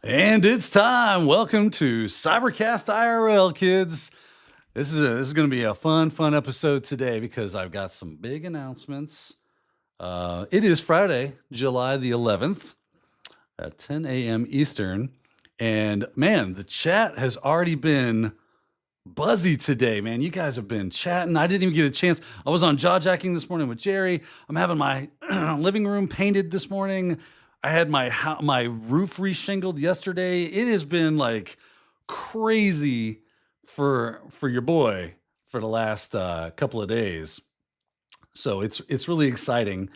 And it's time. Welcome to CyberCast IRL, kids. This is going to be a fun episode today because I've got some big announcements. It is Friday, July the 11th at 10 a.m. Eastern. And man, the chat has already been buzzy today, man. You guys have been chatting. I didn't even get a chance. I was on jaw jacking this morning with Jerry. I'm having my living room painted this morning. I had my roof reshingled yesterday. It has been like crazy for your boy for the last couple of days. So it's really exciting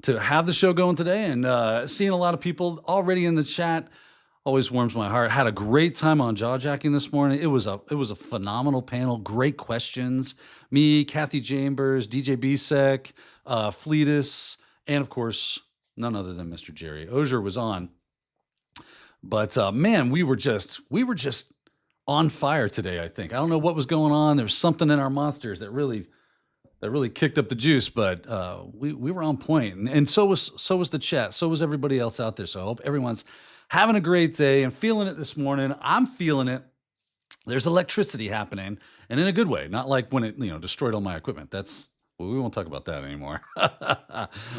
to have the show going today and seeing a lot of people already in the chat. Always warms my heart. Had a great time on jaw jacking this morning. It was a phenomenal panel. Great questions. Me, Kathy Chambers, DJ Bisek, Fleetus, and of course, none other than Mr. Jerry Ozier was on. But man, we were just on fire today, I think. I don't know what was going on. There was something in our monsters that really kicked up the juice, but we were on point. And so was the chat. So was everybody else out there. So I hope everyone's having a great day and feeling it this morning. I'm feeling it. There's electricity happening, and in a good way, not like when it destroyed all my equipment. We won't talk about that anymore.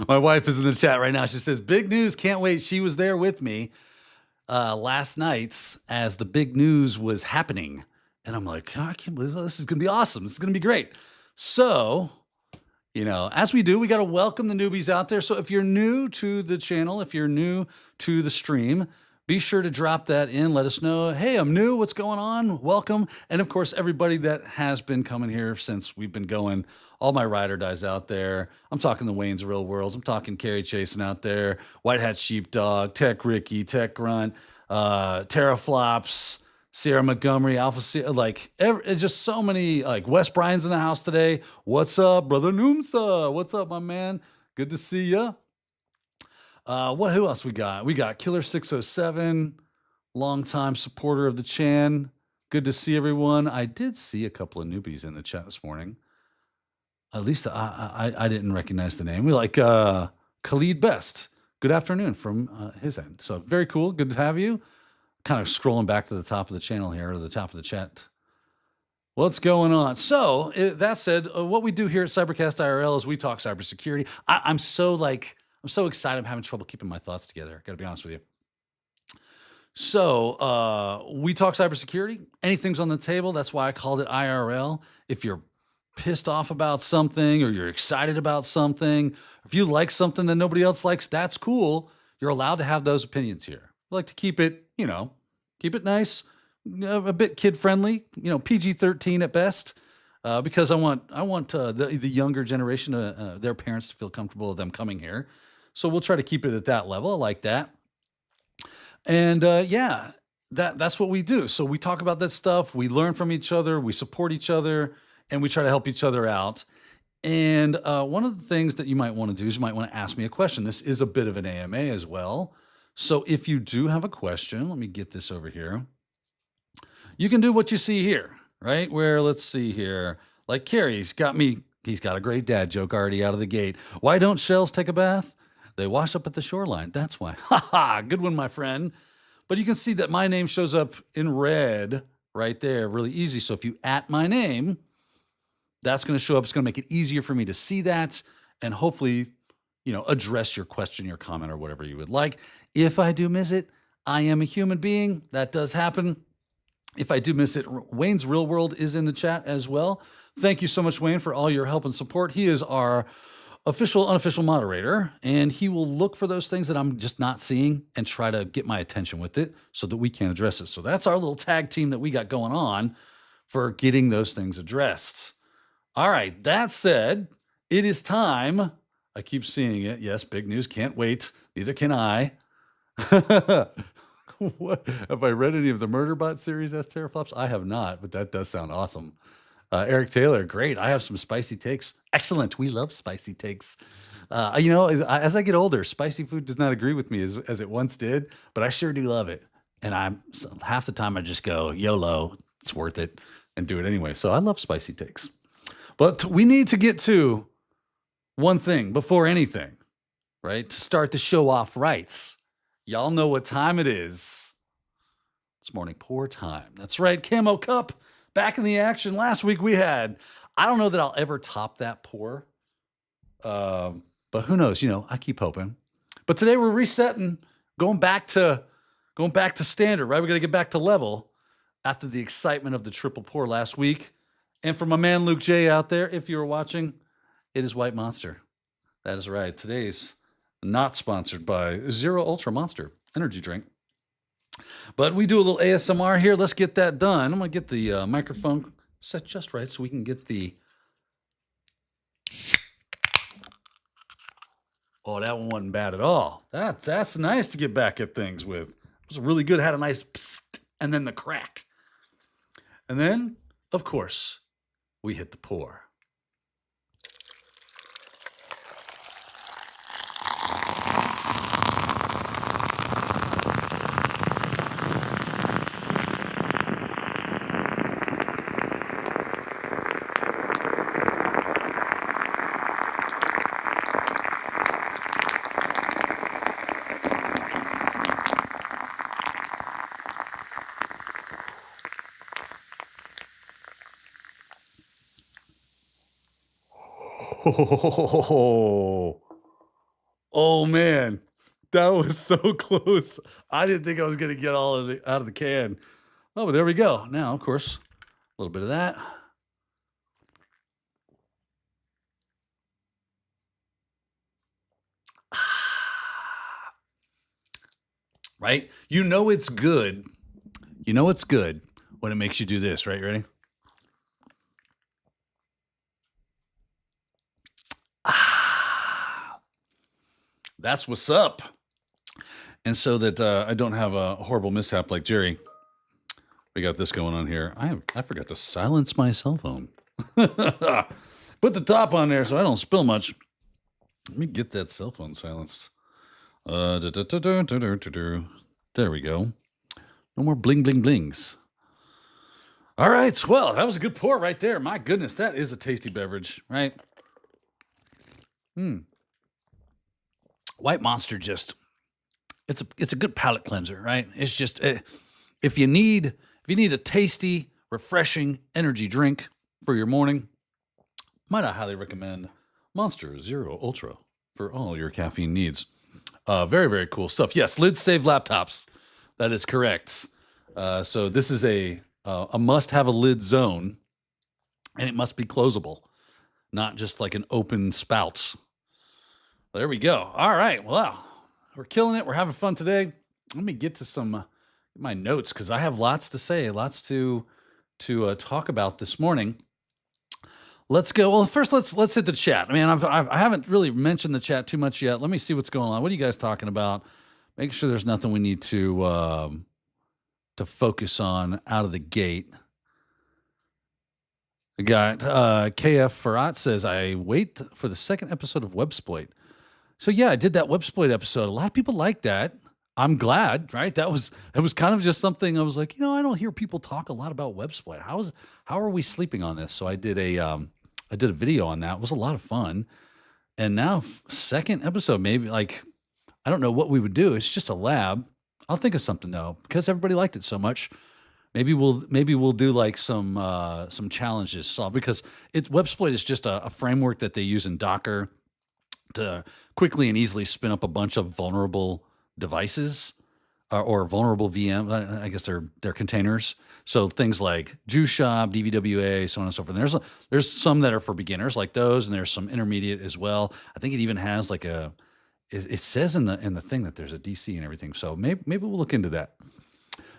My wife is in the chat right now. She says, big news, can't wait. She was there with me last night as the big news was happening. And I'm like, I can't believe this is going to be awesome. This is going to be great. So, as we do, we got to welcome the newbies out there. So if you're new to the channel, if you're new to the stream, be sure to drop that in. Let us know, hey, I'm new. What's going on? Welcome. And of course, everybody that has been coming here since we've been going, all my ride or dies out there. I'm talking the Wayne's Real Worlds. I'm talking Carrie Chasen out there, White Hat Sheepdog, Tech Ricky, Tech Grunt, Teraflops, Sierra Montgomery, Alpha Sierra, just so many, Wes Bryan's in the house today. What's up, brother Noomsa? What's up, my man? Good to see ya. Who else we got? We got Killer 607, longtime supporter of the Chan. Good to see everyone. I did see a couple of newbies in the chat this morning. At least I didn't recognize the name. We like Khalid Best. Good afternoon from his end. So very cool. Good to have you. Kind of scrolling back to the top of the channel here, or the top of the chat. What's going on? So that said, what we do here at CyberCast IRL is we talk cybersecurity. I'm so excited. I'm having trouble keeping my thoughts together. Got to be honest with you. So we talk cybersecurity. Anything's on the table. That's why I called it IRL. If you're pissed off about something, or you're excited about something, if you like something that nobody else likes, that's cool. You're allowed to have those opinions here. We like to keep it, keep it nice, a bit kid friendly, PG-13 at best, because I want the younger generation, their parents to feel comfortable with them coming here. So we'll try to keep it at that level. I like that. And that's what we do. So we talk about that stuff. We learn from each other. We support each other. And we try to help each other out. And one of the things that you might want to do is you might want to ask me a question. This is a bit of an AMA as well. So if you do have a question, let me get this over here. You can do what you see here, right? Where, let's see here. Like Carrie's got a great dad joke already out of the gate. Why don't shells take a bath? They wash up at the shoreline. That's why. Ha ha, good one, my friend. But you can see that my name shows up in red right there, really easy. So if you @ my name, that's going to show up. It's going to make it easier for me to see that and hopefully, address your question, your comment, or whatever you would like. If I do miss it, I am a human being. That does happen. If I do miss it, Wayne's Real World is in the chat as well. Thank you so much, Wayne, for all your help and support. He is our official, unofficial moderator, and he will look for those things that I'm just not seeing and try to get my attention with it so that we can address it. So that's our little tag team that we got going on for getting those things addressed. All right, that said, it is time. I keep seeing it. Yes, big news. Can't wait. Neither can I. What? Have I read any of the Murderbot series, as Teraflops? I have not, but that does sound awesome. Eric Taylor, great. I have some spicy takes. Excellent. We love spicy takes. As I get older, spicy food does not agree with me as it once did, but I sure do love it. And half the time I just go, YOLO, it's worth it, and do it anyway. So I love spicy takes. But we need to get to one thing before anything, right? To start the show off right. Y'all know what time it is. It's morning pour time. That's right, Camo Cup back in the action. Last week we had, I don't know that I'll ever top that pour, but who knows? I keep hoping. But today we're resetting, going back to standard, right? We got to get back to level after the excitement of the triple pour last week. And for my man Luke J out there, if you're watching, it is White Monster. That is right. Today's not sponsored by Zero Ultra Monster energy drink. But we do a little ASMR here. Let's get that done. I'm going to get the microphone set just right so we can get the... Oh, that one wasn't bad at all. That's nice to get back at things with. It was really good. Had a nice psst, and then the crack. And then, of course, we hit the pour. Oh man, that was so close. I didn't think I was going to get all of out of the can. Oh, but there we go. Now, of course, a little bit of that. Right? It's good. It's good when it makes you do this, right? You ready? That's what's up. And so that I don't have a horrible mishap like Jerry, we got this going on here. I forgot to silence my cell phone. Put the top on there so I don't spill much. Let me get that cell phone silenced. There we go. No more bling, bling, blings. All right. Well, that was a good pour right there. My goodness, that is a tasty beverage, right? White Monster it's a good palate cleanser, right? It's just if you need a tasty, refreshing energy drink for your morning, might I highly recommend Monster Zero Ultra for all your caffeine needs. Very, very cool stuff. Yes, lids save laptops. That is correct. So this is a must have a lid zone, and it must be closable, not just like an open spout. There we go. All right. Well, we're killing it. We're having fun today. Let me get to some my notes because I have lots to say, lots to talk about this morning. Let's go. Well, first let's hit the chat. I mean, I haven't really mentioned the chat too much yet. Let me see what's going on. What are you guys talking about? Make sure there's nothing we need to focus on out of the gate. I got KF Farhat says, I wait for the second episode of Websploit. So yeah, I did that Websploit episode. A lot of people like that. I'm glad, right? It was kind of just something I was like, I don't hear people talk a lot about Websploit. How are we sleeping on this? So I did a video on that. It was a lot of fun. And now second episode, maybe like, I don't know what we would do. It's just a lab. I'll think of something though, because everybody liked it so much. Maybe we'll do like some challenges solved because Websploit is just a framework that they use in Docker to quickly and easily spin up a bunch of vulnerable devices or vulnerable VM. I guess they're containers. So things like JuShop, DVWA, so on and so forth. And there's some that are for beginners like those, and there's some intermediate as well. I think it even has like it says in the thing that there's a DC and everything. So maybe we'll look into that.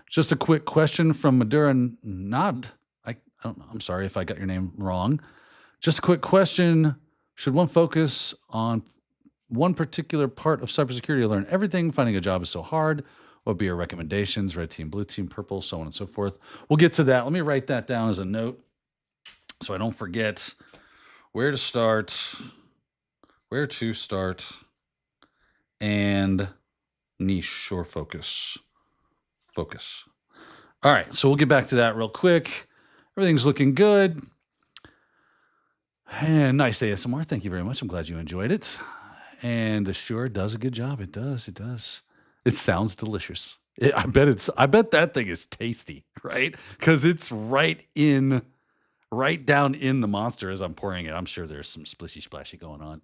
Just a quick question from Madura Nad. I don't know. I'm sorry if I got your name wrong. Just a quick question. Should one focus on one particular part of cybersecurity to learn everything? Finding a job is so hard. What would be your recommendations? Red team, blue team, purple, so on and so forth. We'll get to that. Let me write that down as a note so I don't forget where to start, and niche or focus. All right, so we'll get back to that real quick. Everything's looking good. And nice ASMR. Thank you very much. I'm glad you enjoyed it. And the Shure does a good job. It does. It sounds delicious. I bet that thing is tasty, right? Because it's right down in the monster as I'm pouring it. I'm sure there's some splishy splashy going on.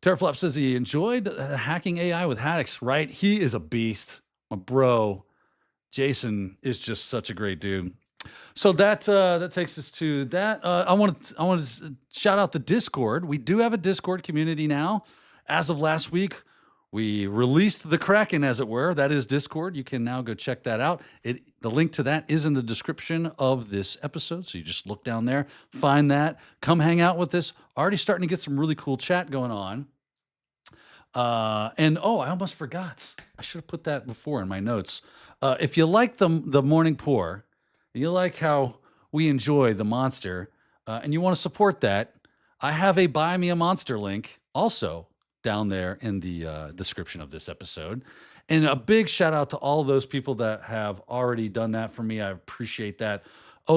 Terraflop says he enjoyed hacking AI with Haddix, right? He is a beast. My bro, Jason, is just such a great dude. So that takes us to that. I want to shout out the Discord. We do have a Discord community now. As of last week, we released the Kraken, as it were. That is Discord. You can now go check that out. The link to that is in the description of this episode. So you just look down there, find that, come hang out with us. Already starting to get some really cool chat going on. I almost forgot. I should have put that before in my notes. If you like the morning pour, you like how we enjoy the monster, and you want to support that, I have a Buy Me a Monster link also down there in the description of this episode. And a big shout out to all those people that have already done that for me. I appreciate that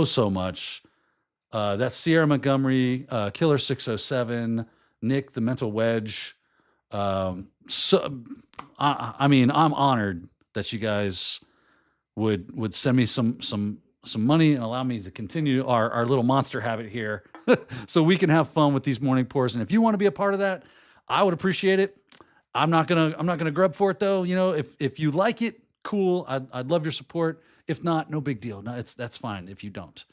so much. That's Sierra Montgomery, Killer 607, Nick, the Mental Wedge. I'm honored that you guys would send me some money and allow me to continue our little monster habit here so we can have fun with these morning pours. And if you want to be a part of that, I would appreciate it. I'm not gonna grub for it though. You know, if you like it, cool. I'd love your support. If not, no big deal. No, that's fine if you don't.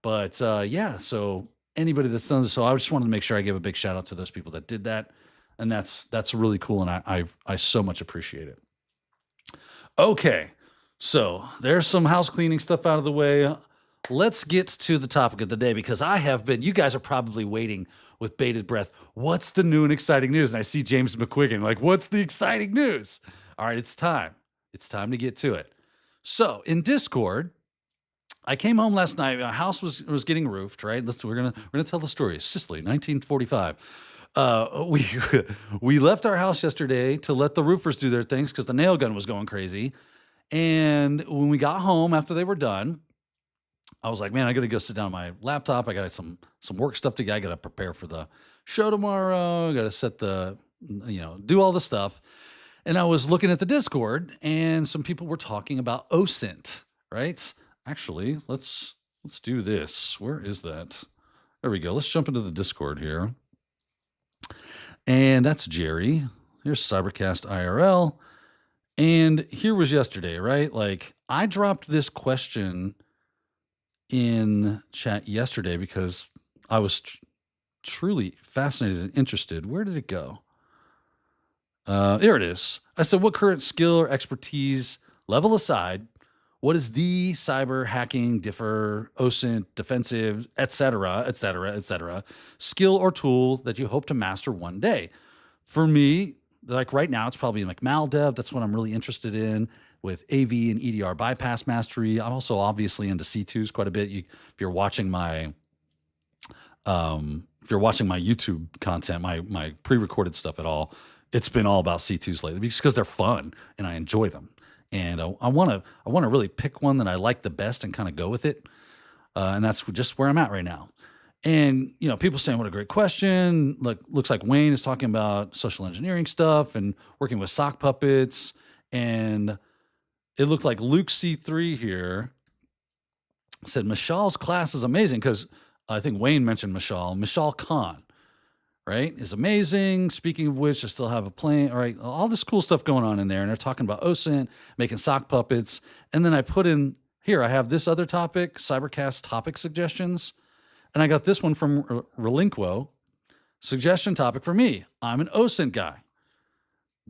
But so anybody that's done this, so I just wanted to make sure I give a big shout out to those people that did that. And that's really cool. And I so much appreciate it. Okay. So there's some house cleaning stuff out of the way. Let's get to the topic of the day, because you guys are probably waiting with bated breath. What's the new and exciting news? And I see James McQuiggan like, what's the exciting news? All right, it's time. It's time to get to it. So in Discord, I came home last night. My house was getting roofed, right? We're gonna tell the story. Sicily, 1945. We left our house yesterday to let the roofers do their things because the nail gun was going crazy. And when we got home after they were done, I was like, man, I got to go sit down on my laptop. I got some work stuff to get. I got to prepare for the show tomorrow. I got to set do all the stuff. And I was looking at the Discord, and some people were talking about OSINT, right? Actually, let's do this. Where is that? There we go. Let's jump into the Discord here. And that's Jerry. Here's CyberCast IRL. And here was yesterday, right? Like, I dropped this question in chat yesterday because I was truly fascinated and interested. Where did it go? Here it is. I said, what current skill or expertise, level aside, what is the cyber hacking, differ, OSINT, defensive, et cetera, skill or tool that you hope to master one day? For me, like right now, it's probably like maldev. That's what I'm really interested in, with AV and EDR bypass mastery. I'm also obviously into C2s quite a bit. If you're watching my YouTube content, my pre-recorded stuff at all, it's been all about C2s lately because they're fun and I enjoy them. And I want to really pick one that I like the best and kind of go with it. And that's just where I'm at right now. And, people saying, what a great question. Looks like Wayne is talking about social engineering stuff and working with sock puppets. And it looked like Luke C3 here said, Mishal's class is amazing, because I think Wayne mentioned Mishal Khan, right? Is amazing. Speaking of which, I still have a plane. All right. All this cool stuff going on in there. And they're talking about OSINT, making sock puppets. And then I put in here, I have this other topic, CyberCast topic suggestions. And I got this one from Relinquo. Suggestion topic for me. I'm an OSINT guy.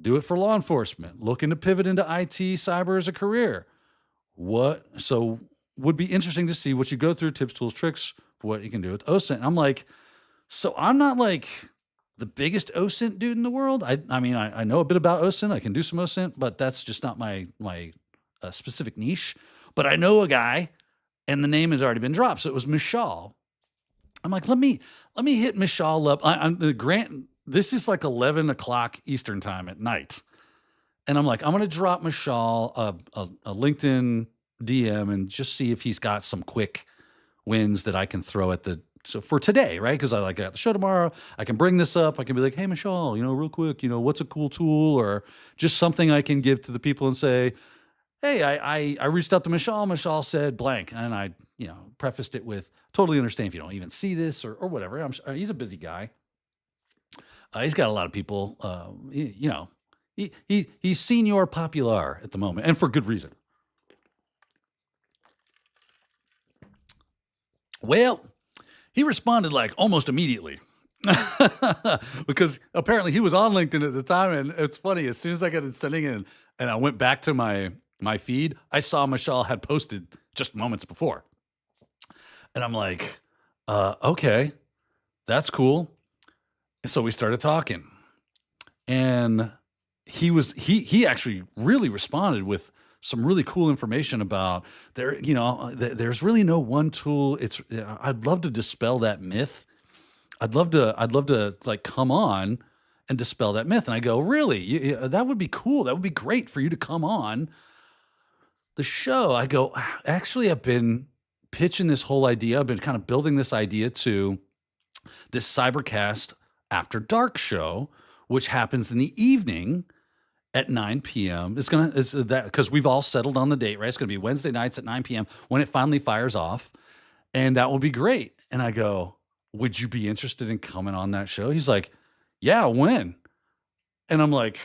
Do it for law enforcement. Looking to pivot into IT cyber as a career. So would be interesting to see what you go through, tips, tools, tricks for what you can do with OSINT. And I'm like, so I'm not like the biggest OSINT dude in the world. I mean, I know a bit about OSINT. I can do some OSINT, but that's just not my specific niche. But I know a guy, and the name has already been dropped. So it was Mishal. I'm like, let me hit Mishal up. This is like 11 o'clock Eastern time at night. And I'm like, I'm going to drop Mishal a LinkedIn DM and just see if he's got some quick wins that I can throw at so for today, right? Because I got the show tomorrow. I can bring this up. I can be like, hey, Mishal, real quick, what's a cool tool or just something I can give to the people and say, hey, I reached out to Michelle. Michelle said blank, and I prefaced it with totally understand if you don't even see this or whatever. He's a busy guy. He's got a lot of people. He's senior popular at the moment, and for good reason. Well, he responded like almost immediately. Because apparently he was on LinkedIn at the time, and it's funny. As soon as I got sending it, and I went back to my feed, I saw Michelle had posted just moments before, and I'm like, okay, that's cool. And so we started talking, and he actually really responded with some really cool information about there's really no one tool. I'd love to dispel that myth. I'd love to like come on and dispel that myth. And I go, really? That would be cool. That would be great for you to come on the show. I go, actually, I've been pitching this whole idea. I've been kind of building this idea to this CyberCast After Dark show, which happens in the evening at 9 p.m. It's that because we've all settled on the date, right? It's gonna be Wednesday nights at 9 p.m. when it finally fires off, and that will be great. And I go, would you be interested in coming on that show? He's like, yeah, when? And I'm like,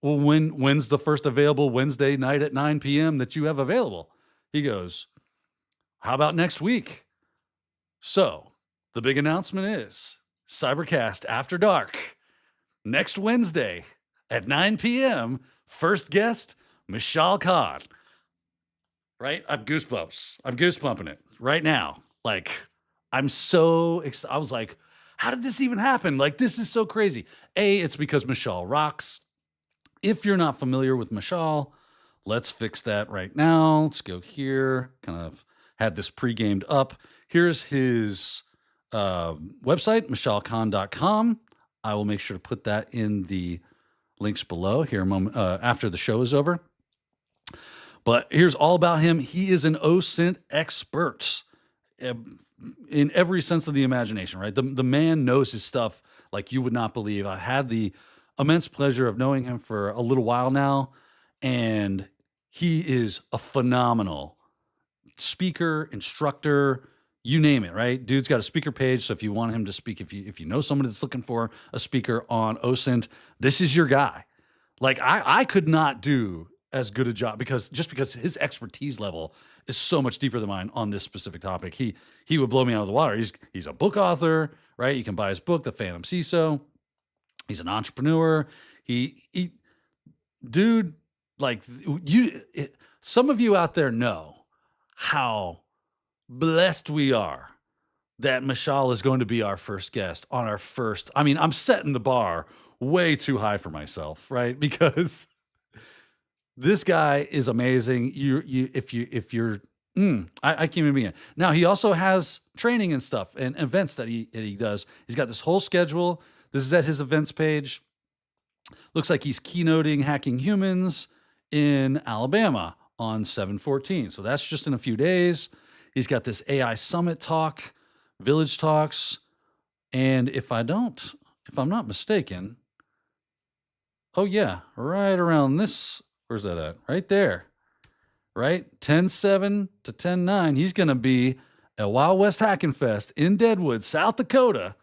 well, when's the first available Wednesday night at 9 p.m. that you have available? He goes, how about next week? So the big announcement is CyberCast After Dark next Wednesday at 9 p.m. First guest, Michal Khan. Right? I'm goosebumps. I'm goosebumping it right now. Like, I'm so excited. I was like, how did this even happen? Like, this is so crazy. It's because Michal rocks. If you're not familiar with Michal, let's fix that right now. Let's go here. Kind of had this pre-gamed up. Here's his website, michalkhan.com. I will make sure to put that in the links below here a moment after the show is over. But here's all about him. He is an OSINT expert in every sense of the imagination, right? The man knows his stuff like you would not believe. I had the immense pleasure of knowing him for a little while now, and he is a phenomenal speaker, instructor, you name it, right? Dude's got a speaker page, so if you want him to speak, if you know somebody that's looking for a speaker on OSINT, this is your guy. Like I could not do as good a job because his expertise level is so much deeper than mine on this specific topic. He would blow me out of the water. He's a book author, right? You can buy his book, The Phantom CISO. He's an entrepreneur. Dude, like some of you out there know how blessed we are that Michal is going to be our first guest on our first. I mean, I'm setting the bar way too high for myself, right? Because this guy is amazing. I can't even begin. Now he also has training and stuff and events that he does. He's got this whole schedule. This is at his events page. Looks like he's keynoting Hacking Humans in Alabama on 7/14. So that's just in a few days. He's got this AI Summit talk, Village Talks, and if I'm not mistaken, oh yeah, right around this. Where's that at? Right there. Right? 10/7 to 10/9. He's going to be at Wild West Hacking Fest in Deadwood, South Dakota,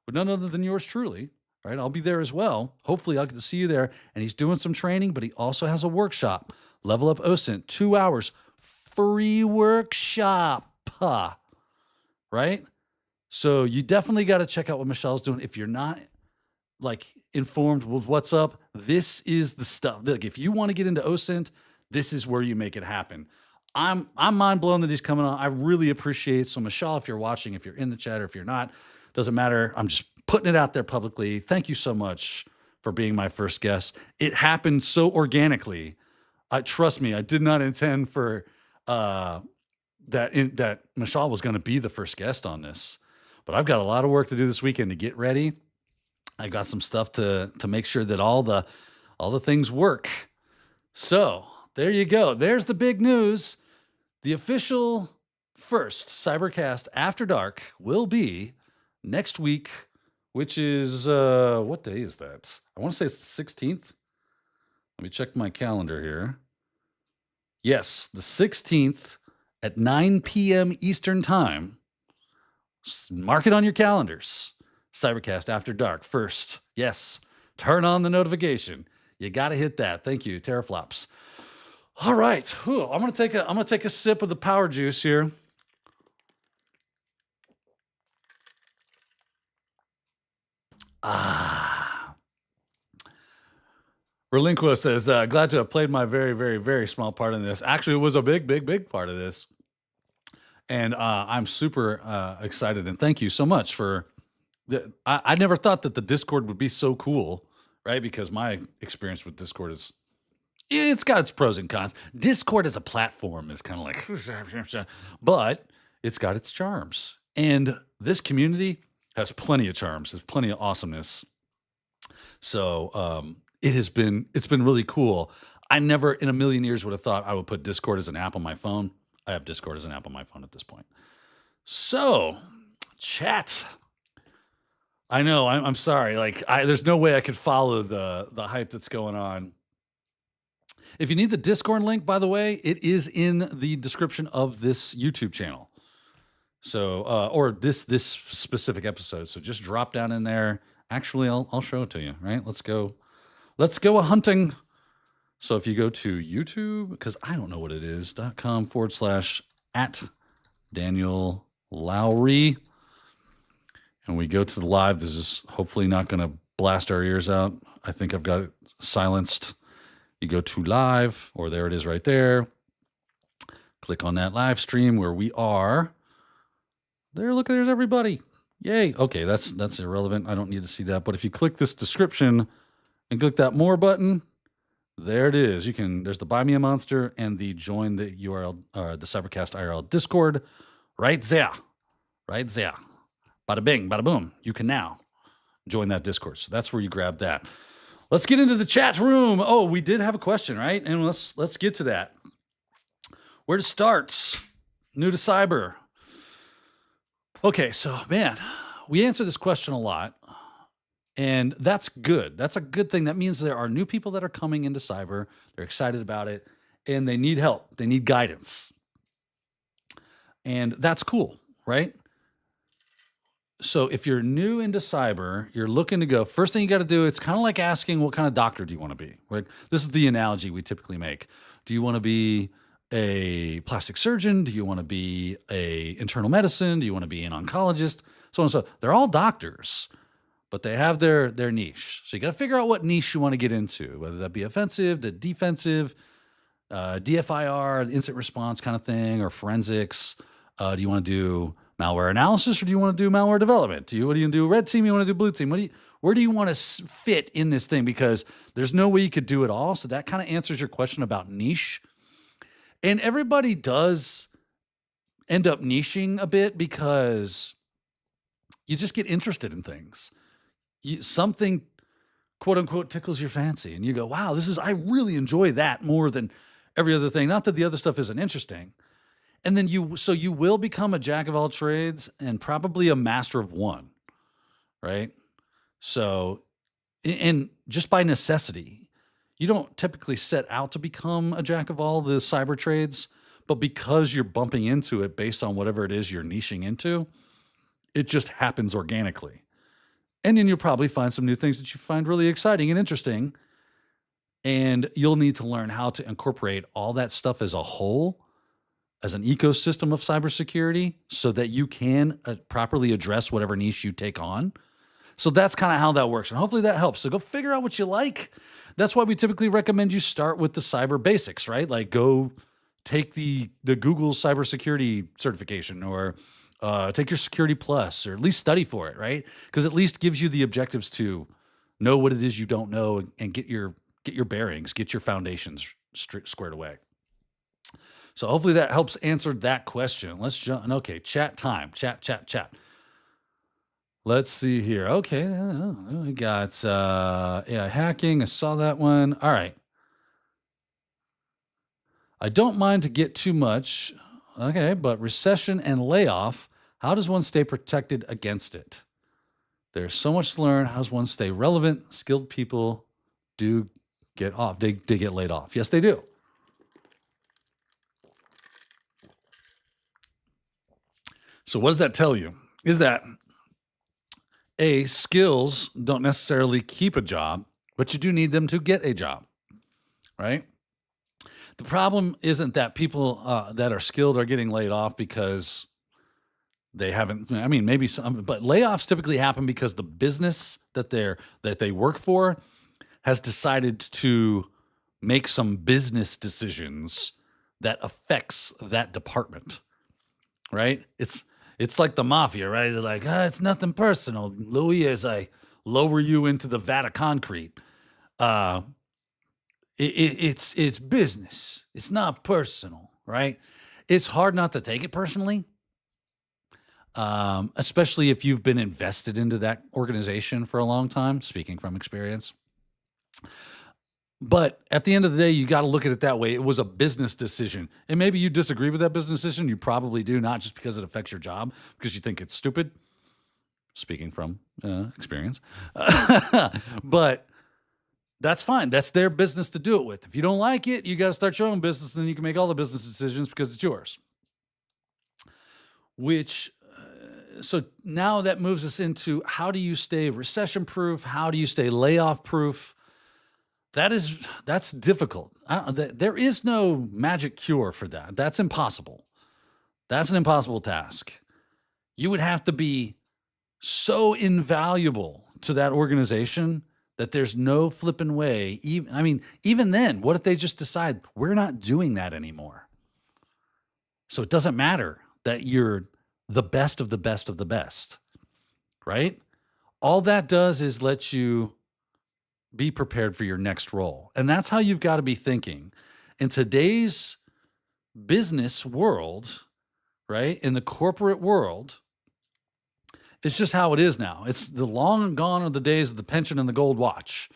with none other than yours truly. Right? I'll be there as well. Hopefully I'll get to see you there. And he's doing some training, but he also has a workshop. Level Up OSINT, 2 hours, free workshop. Right? So you definitely got to check out what Michal's doing. If you're not like informed with what's up, this is the stuff. Look, if you want to get into OSINT, this is where you make it happen. I'm mind blown that he's coming on. I really appreciate. So Michal, if you're watching, if you're in the chat, or if you're not, doesn't matter. I'm just putting it out there publicly. Thank you so much for being my first guest. It happened so organically. Trust me, I did not intend for that Michal was going to be the first guest on this, but I've got a lot of work to do this weekend to get ready. I've got some stuff to make sure that all the things work. So there you go. There's the big news. The official first CyberCast After Dark will be next week, which is what day is that? I want to say it's the 16th. Let me check my calendar here. Yes, the 16th at 9 p.m. Eastern Time. Mark it on your calendars. CyberCast After Dark first. Yes, turn on the notification. You got to hit that. Thank you, teraflops. All right, I'm gonna take a sip of the power juice here. Relinqua says, glad to have played my very, very, very small part in this. Actually, it was a big, big, big part of this. And I'm super excited. And thank you so much for I never thought that the Discord would be so cool, right? Because my experience with Discord is, it's got its pros and cons. Discord as a platform is kind of like, but it's got its charms. And this community has plenty of charms, has plenty of awesomeness. So it's been really cool. I never in a million years would have thought I would put Discord as an app on my phone. I have Discord as an app on my phone at this point. So, chat. I know. I'm sorry. Like, there's no way I could follow the hype that's going on. If you need the Discord link, by the way, it is in the description of this YouTube channel. So, or this specific episode. So just drop down in there. Actually, I'll show it to you. Right? Let's go a hunting. So if you go to YouTube, because I don't know what it is, .com/@Daniel Lowry, and we go to the live, this is hopefully not going to blast our ears out. I think I've got it silenced. You go to live, or there it is right there. Click on that live stream where we are. There, look, there's everybody. Yay. Okay, that's irrelevant. I don't need to see that. But if you click this description and click that more button, there it is. There's the Buy Me a Monster and the join the URL, the CyberCast IRL Discord right there. Right there. Bada bing, bada boom. You can now join that Discord. So that's where you grab that. Let's get into the chat room. Oh, we did have a question, right? And let's get to that. Where to start? New to cyber. Okay, so man, we answer this question a lot. And that's good. That's a good thing. That means there are new people that are coming into cyber. They're excited about it and they need help. They need guidance. And that's cool, right? So if you're new into cyber, you're looking to go, first thing you got to do, it's kind of like asking what kind of doctor do you want to be? Right? This is the analogy we typically make. Do you want to be a plastic surgeon? Do you want to be a internal medicine? Do you want to be an oncologist? So on and so forth. They're all doctors, but they have their niche. So you got to figure out what niche you want to get into, whether that be offensive, the defensive, DFIR, incident response kind of thing, or forensics. Do you want to do malware analysis, or do you want to do malware development? What do you do? Red team? You want to do blue team? Where do you want to fit in this thing? Because there's no way you could do it all. So that kind of answers your question about niche. And everybody does end up niching a bit because you just get interested in things. Something quote unquote tickles your fancy and you go, wow, I really enjoy that more than every other thing. Not that the other stuff isn't interesting. And then you will become a jack of all trades and probably a master of one, right? So, and just by necessity, you don't typically set out to become a jack of all the cyber trades, but because you're bumping into it based on whatever it is you're niching into, it just happens organically. And then you'll probably find some new things that you find really exciting and interesting. And you'll need to learn how to incorporate all that stuff as a whole, as an ecosystem of cybersecurity, so that you can properly address whatever niche you take on. So that's kind of how that works. And hopefully that helps. So go figure out what you like. That's why we typically recommend you start with the cyber basics, right? Like go take the Google cybersecurity certification, or take your Security Plus, or at least study for it, right? Because at least gives you the objectives to know what it is you don't know and get your bearings, get your foundations squared away. So hopefully that helps answer that question. Let's jump. Okay, chat time. Chat. Let's see here. Okay, we got hacking. I saw that one. All right. I don't mind to get too much. Okay, but recession and layoff, how does one stay protected against it? There's so much to learn. How does one stay relevant? Skilled people do get off. They get laid off. Yes, they do. So what does that tell you? Is that skills don't necessarily keep a job, but you do need them to get a job, right? The problem isn't that people that are skilled are getting laid off because they haven't. I mean, maybe some, but layoffs typically happen because the business that they work for has decided to make some business decisions that affects that department, right? It's like the mafia, right? They're like, it's nothing personal, Louis, as I lower you into the vat of concrete. Uh, it's business. It's not personal, right? It's hard not to take it personally, especially if you've been invested into that organization for a long time, speaking from experience. But at the end of the day, you got to look at it that way. It was a business decision. And maybe you disagree with that business decision. You probably do, not just because it affects your job, because you think it's stupid, speaking from experience. But that's fine. That's their business to do it with. If you don't like it, you got to start your own business, and then you can make all the business decisions because it's yours. So now that moves us into, how do you stay recession proof? How do you stay layoff proof? That's difficult. There is no magic cure for that. That's impossible. That's an impossible task. You would have to be so invaluable to that organization that there's no flipping way. Even then, what if they just decide we're not doing that anymore? So it doesn't matter that you're the best of the best of the best, right? All that does is let you be prepared for your next role. And that's how you've got to be thinking. In today's business world, right? In the corporate world, it's just how it is now. It's the long gone are the days of the pension and the gold watch.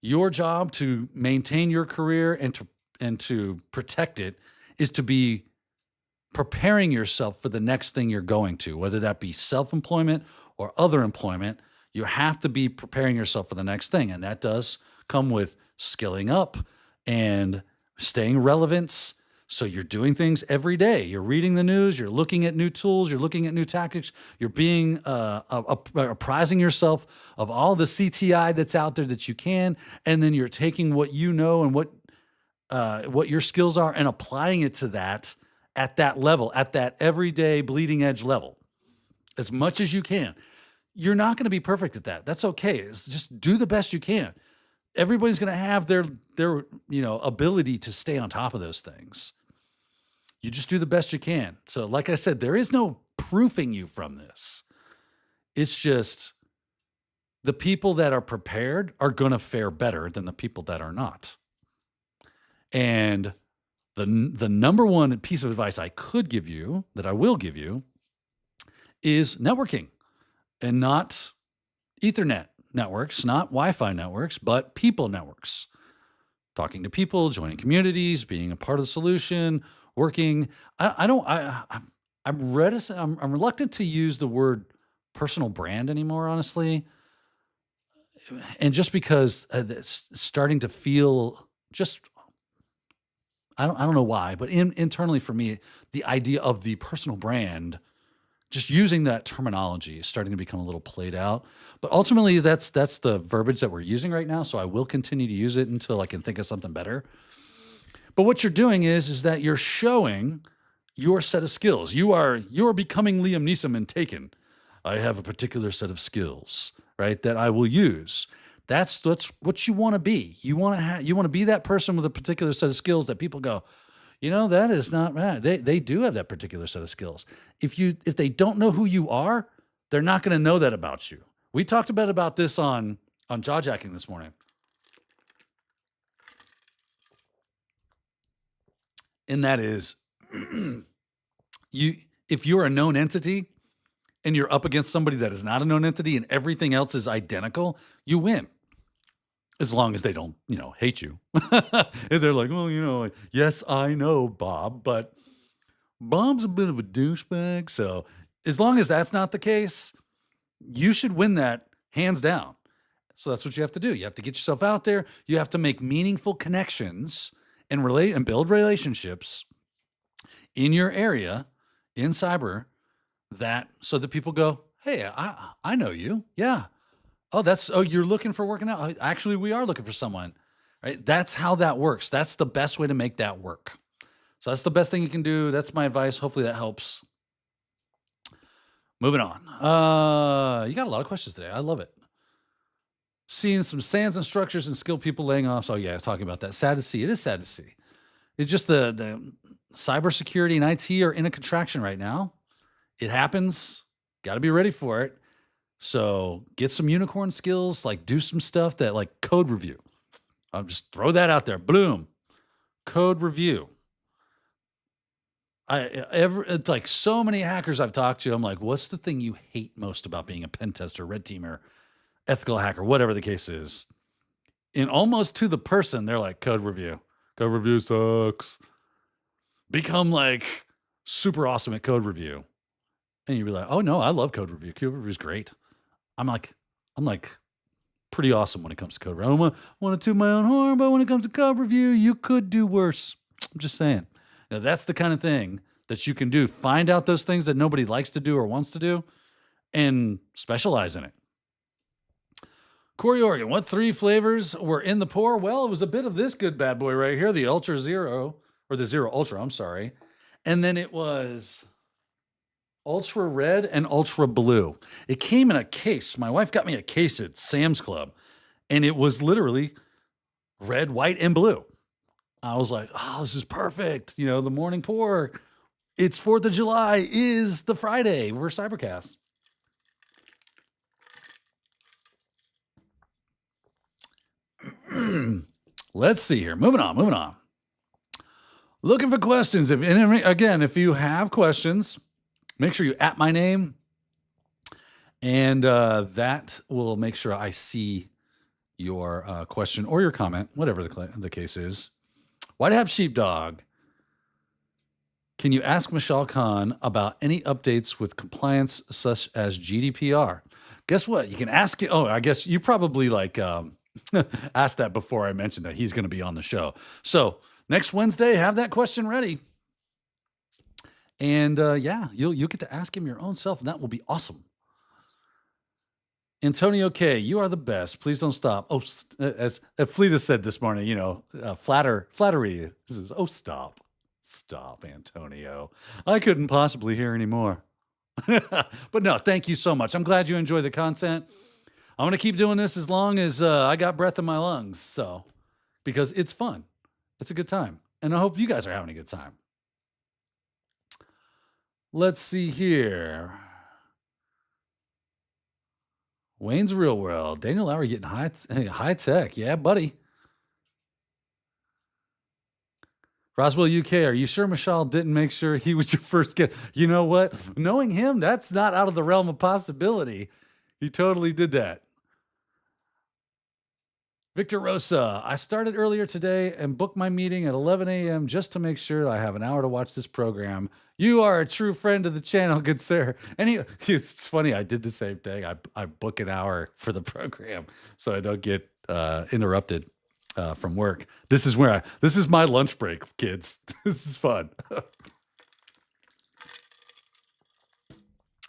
Your job to maintain your career and to protect it is to be preparing yourself for the next thing you're going to, whether that be self-employment or other employment. You have to be preparing yourself for the next thing. And that does come with skilling up and staying relevant. So you're doing things every day. You're reading the news. You're looking at new tools. You're looking at new tactics. You're being apprising yourself of all the CTI that's out there that you can. And then you're taking what you know and what your skills are and applying it to that at that level, at that everyday bleeding edge level, as much as you can. You're not going to be perfect at that. That's okay. It's just do the best you can. Everybody's going to have their ability to stay on top of those things. You just do the best you can. So like I said, there is no proofing you from this. It's just the people that are prepared are going to fare better than the people that are not. And the number one piece of advice I could give you, that I will give you, is networking. And not Ethernet networks, not Wi-Fi networks, but people networks. Talking to people, joining communities, being a part of the solution, working. I'm reticent. I'm reluctant to use the word personal brand anymore, honestly. And just because it's starting to feel just, I don't know why, but internally for me, the idea of the personal brand, just using that terminology is starting to become a little played out. But ultimately, that's the verbiage that we're using right now. So I will continue to use it until I can think of something better. But what you're doing is that you're showing your set of skills. You're becoming Liam Neeson in Taken. I have a particular set of skills, right, that I will use. That's what you want to be. You want to be that person with a particular set of skills that people go, that is not bad. They do have that particular set of skills. If they don't know who you are, they're not going to know that about you. We talked about this on jaw jacking this morning. And that is, if you're a known entity and you're up against somebody that is not a known entity and everything else is identical, you win. As long as they don't, hate you. If they're like, well, yes, I know Bob, but Bob's a bit of a douchebag. So as long as that's not the case, you should win that hands down. So that's what you have to do. You have to get yourself out there. You have to make meaningful connections and build relationships in your area, in cyber, that so that people go, hey, I know you. Yeah. Oh, you're looking for working out. Actually, we are looking for someone, right? That's how that works. That's the best way to make that work. So that's the best thing you can do. That's my advice. Hopefully that helps. Moving on. You got a lot of questions today. I love it. Seeing some sands and structures and skilled people laying off. So yeah, talking about that. Sad to see. It is sad to see. It's just the cybersecurity and IT are in a contraction right now. It happens. Got to be ready for it. So get some unicorn skills, like do some stuff that like code review. I'll just throw that out there. Bloom. Code review. It's like so many hackers I've talked to. I'm like, what's the thing you hate most about being a pen tester, red teamer, ethical hacker, whatever the case is? And almost to the person, they're like, code review. Code review sucks. Become like super awesome at code review. And you'd be like, oh no, I love code review. Code review is great. I'm like pretty awesome when it comes to code review. I don't want to toot my own horn, but when it comes to code review, you could do worse. I'm just saying. Now, that's the kind of thing that you can do. Find out those things that nobody likes to do or wants to do and specialize in it. Corey, Oregon, what 3 flavors were in the pour? Well, it was a bit of this good bad boy right here, the Ultra Zero, or the Zero Ultra, I'm sorry. And then it was Ultra Red and Ultra Blue. It came in a case. My wife got me a case at Sam's Club, and it was literally red, white, and blue. I was like, oh, this is perfect. You know, the morning pour. It's 4th of July is the Friday. We're CyberCast. Let's see here. Moving on. Looking for questions. If you have questions, make sure you @ my name, and that will make sure I see your question or your comment, whatever the case is. White Hat Sheepdog. Can you ask Michelle Khan about any updates with compliance such as GDPR? Guess what? You can ask it. Oh, I guess you probably asked that before I mentioned that he's going to be on the show. So next Wednesday, have that question ready. And you'll get to ask him your own self, and that will be awesome. Antonio K, you are the best. Please don't stop. Oh, as Fleeta said this morning, flattery. This is, stop. Stop, Antonio. I couldn't possibly hear anymore. But no, thank you so much. I'm glad you enjoy the content. I'm going to keep doing this as long as I got breath in my lungs. So, because it's fun. It's a good time. And I hope you guys are having a good time. Let's see here. Wayne's Real World. Daniel Lowry getting high tech. Yeah, buddy. Roswell, UK. Are you sure Michelle didn't make sure he was your first guest? You know what? Knowing him, that's not out of the realm of possibility. He totally did that. Victor Rosa. I started earlier today and booked my meeting at 11 a.m. just to make sure I have an hour to watch this program. You are a true friend of the channel, good sir. And it's funny, I did the same thing. I book an hour for the program so I don't get interrupted from work. This is my lunch break, kids. This is fun.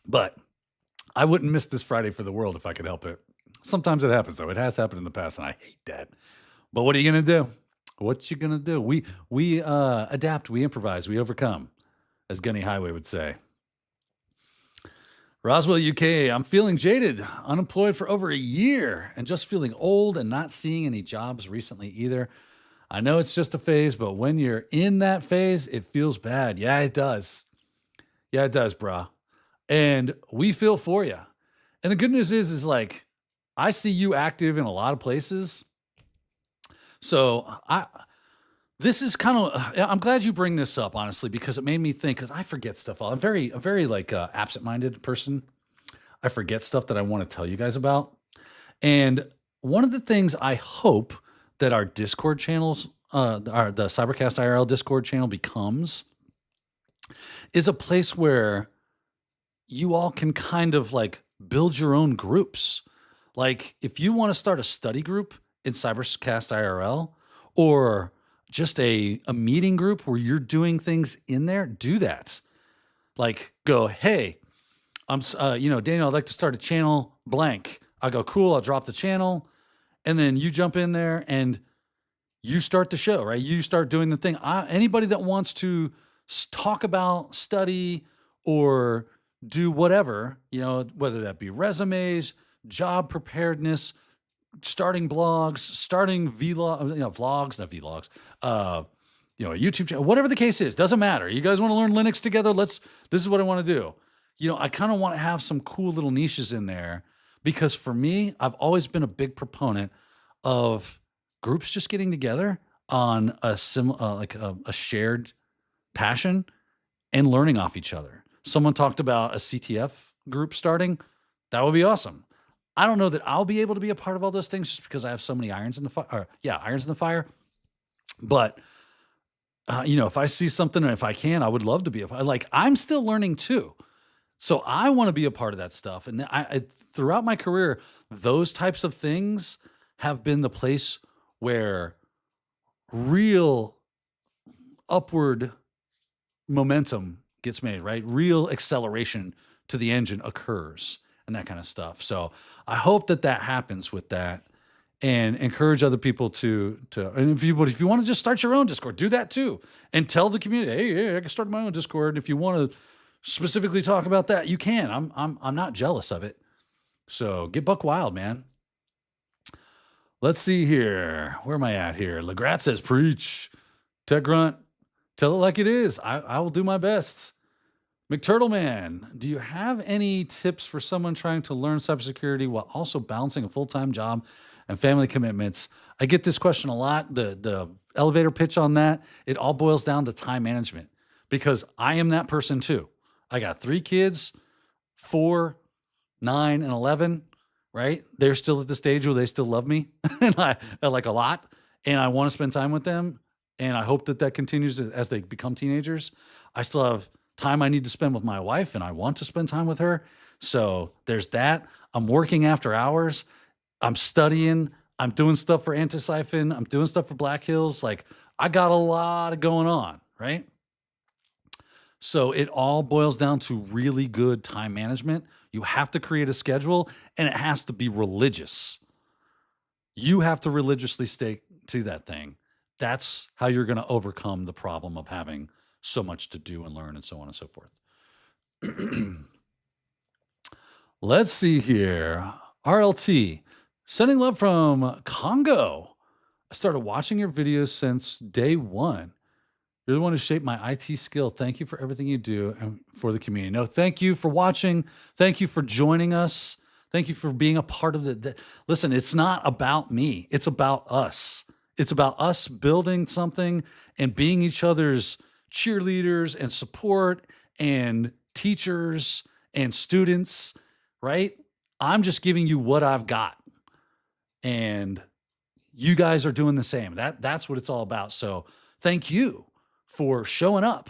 But I wouldn't miss this Friday for the world if I could help it. Sometimes it happens, though. It has happened in the past, and I hate that. But what are you going to do? What you going to do? We adapt, we improvise, we overcome, as Gunny Highway would say. Roswell, UK. I'm feeling jaded, unemployed for over a year, and just feeling old and not seeing any jobs recently either. I know it's just a phase, but when you're in that phase, it feels bad. Yeah, it does. Yeah, it does, brah. And we feel for you. And the good news is like, I see you active in a lot of places. So this is kind of, I'm glad you bring this up, honestly, because it made me think, because I forget stuff. I'm very like absent-minded person. I forget stuff that I want to tell you guys about. And one of the things I hope that our Discord channels, the CyberCast IRL Discord channel becomes, is a place where you all can kind of like build your own groups. Like if you want to start a study group in CyberCast IRL, or just a meeting group where you're doing things in there, do that. Like go, hey, Daniel, I'd like to start a channel blank. I go, cool. I'll drop the channel. And then you jump in there and you start the show, right? You start doing the thing. Anybody that wants to talk about, study, or do whatever, whether that be resumes, job preparedness, starting blogs, starting vlogs, not vlogs, a YouTube channel, whatever the case is, doesn't matter. You guys want to learn Linux together? This is what I want to do. I kind of want to have some cool little niches in there because for me, I've always been a big proponent of groups just getting together on a shared passion and learning off each other. Someone talked about a CTF group starting. That would be awesome. I don't know that I'll be able to be a part of all those things just because I have so many irons in the fire. Irons in the fire. But if I see something and if I can, I would love to be a part. Like I'm still learning too. So I want to be a part of that stuff. And I throughout my career, those types of things have been the place where real upward momentum gets made, right? Real acceleration to the engine occurs and that kind of stuff. So I hope that happens with that and encourage other people to and if you want to just start your own Discord, do that too. And tell the community, hey, I can start my own Discord. If you want to specifically talk about that, you can. I'm not jealous of it. So get buck wild, man. Let's see here. Where am I at here? Legrat says, preach. Tech Grunt, tell it like it is. I will do my best. McTurtleman, do you have any tips for someone trying to learn cybersecurity while also balancing a full-time job and family commitments? I get this question a lot. The elevator pitch on that, it all boils down to time management because I am that person too. I got 3 kids, 4, 9, and 11. Right? They're still at the stage where they still love me and I like a lot and I want to spend time with them. And I hope that continues as they become teenagers. I still have time I need to spend with my wife and I want to spend time with her. So there's that. I'm working after hours. I'm studying. I'm doing stuff for Antisiphon. I'm doing stuff for Black Hills. Like I got a lot going on, right? So it all boils down to really good time management. You have to create a schedule and it has to be religious. You have to religiously stay to that thing. That's how you're going to overcome the problem of having so much to do and learn and so on and so forth. Let's see here. RLT, sending love from Congo. I started watching your videos since day one. Really want to shape my IT skill. Thank you for everything you do and for the community. No, thank you for watching. Thank you for joining us. Thank you for being a part of the. Listen, it's not about me. It's about us. It's about us building something and being each other's cheerleaders and support and teachers and students, right? I'm just giving you what I've got. And you guys are doing the same. That's what it's all about. So thank you for showing up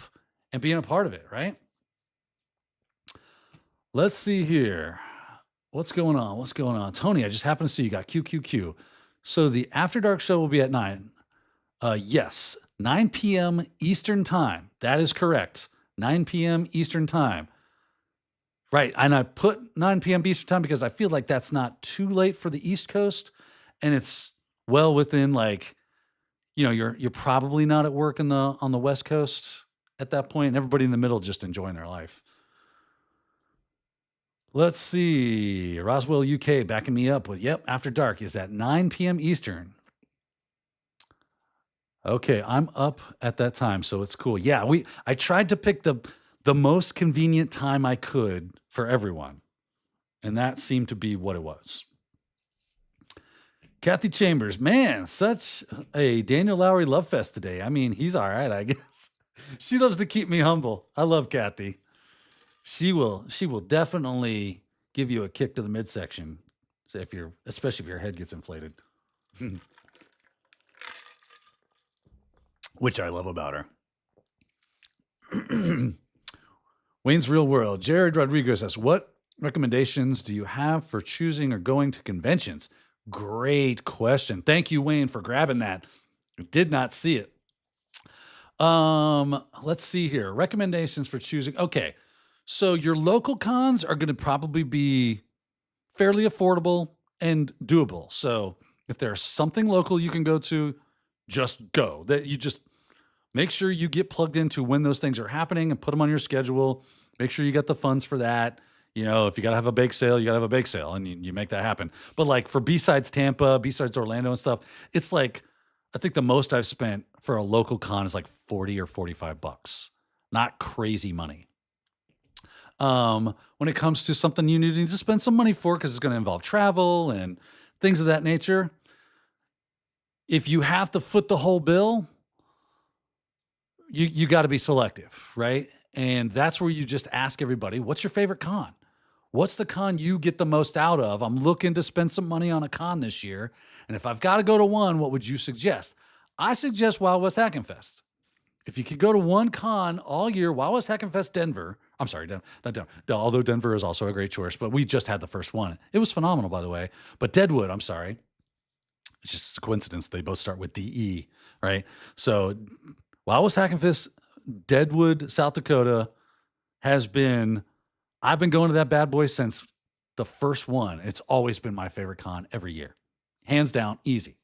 and being a part of it, right? Let's see here. What's going on? Tony, I just happened to see you got QQQ. So the After Dark show will be at 9. Yes, 9 p.m. Eastern time. That is correct. 9 p.m. Eastern time. Right. And I put 9 p.m. Eastern time because I feel like that's not too late for the East Coast. And it's well within you're probably not at work on the West Coast at that point, and everybody in the middle just enjoying their life. Let's see. Roswell, UK, backing me up with, After Dark is at 9 p.m. Eastern. Okay, I'm up at that time, so it's cool. Yeah, I tried to pick the most convenient time I could for everyone, and that seemed to be what it was. Kathy Chambers, man, such a Daniel Lowry love fest today. I mean, he's all right, I guess. She loves to keep me humble. I love Kathy. She will definitely give you a kick to the midsection, especially if your head gets inflated. Which I love about her. Wayne's Real World. Jared Rodriguez asks, what recommendations do you have for choosing or going to conventions? Great question. Thank you, Wayne, for grabbing that. I did not see it. Let's see here. Recommendations for choosing. Okay. So your local cons are going to probably be fairly affordable and doable. So if there's something local you can go to, just go. That you just make sure you get plugged into when those things are happening and put them on your schedule. Make sure you got the funds for that. You know, if you got to have a bake sale, you got to have a bake sale and you make that happen. But like for B-sides Tampa, B-sides Orlando and stuff, it's like, I think the most I've spent for a local con is like 40 or 45 bucks. Not crazy money. When it comes to something you need to spend some money for, because it's going to involve travel and things of that nature, if you have to foot the whole bill, you got to be selective, right? And that's where you just ask everybody, what's your favorite con? What's the con you get the most out of? I'm looking to spend some money on a con this year. And if I've got to go to one, what would you suggest? I suggest Wild West Hackin' Fest. If you could go to one con all year, Wild West Hackin' Fest Denver. I'm sorry, not Denver. Although Denver is also a great choice, but we just had the first one. It was phenomenal, by the way. But Deadwood, I'm sorry. It's just a coincidence. They both start with DE, right? So Wild West Hackin' Fest, Deadwood, South Dakota I've been going to that bad boy since the first one. It's always been my favorite con every year. Hands down, easy.